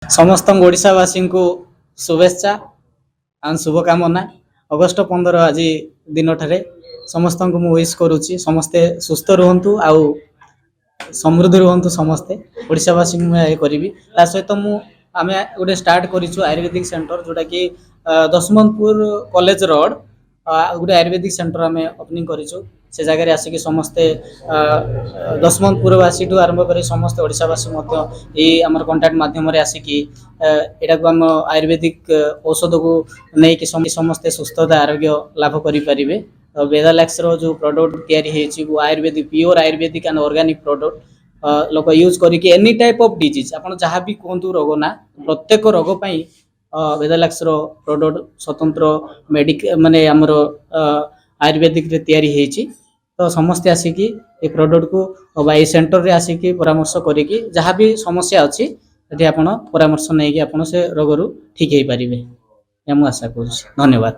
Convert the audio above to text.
समस्त ओडावासी को शुभेच्छा और शुभकामना। अगस्ट 15 आज दिन ठारे समस्त को मु विश करुच्ची समस्ते सुस्थ रुहतु आउ समृद्ध रुहतु समस्ते ओडावासी करी ता सहित आम गोटे स्टार्ट करूँ आयुर्वेदिक सेंटर जोटा कि दशमंतपुर कॉलेज रोड गोटे आयुर्वेदिक सेंटर आम ओपनिंग करूँ से जगह आसिक समस्ते दशमंतपुरवासी ठूँ आरंभ कर समस्त ओडावासी आम कंटाक्ट मध्यम आसिक यहाँ को आम आयुर्वेदिक औषध को लेकिन समस्ते सुस्थता आरोग्य लाभ करें। वेदालैक्स जो प्रोडक्ट या Ayurvedic pure Ayurvedic and organic product लोक यूज करके एनी टाइप ऑफ डिजीज आप जहाँ भी कहतु रोग ना प्रत्येक रोग वेदालैक्स प्रोडक्ट स्वतंत्र मेडिक माने आमर आयुर्वेदिक रे तो समस्ते आसिक ये प्रोडक्ट को सेंटर रे आसिक परामर्श करी जहाँ भी समस्या अच्छी ये आप परामर्श नहीं आप से रोग रू ठीक हो पारे। मुझे आशा करुँ। धन्यवाद।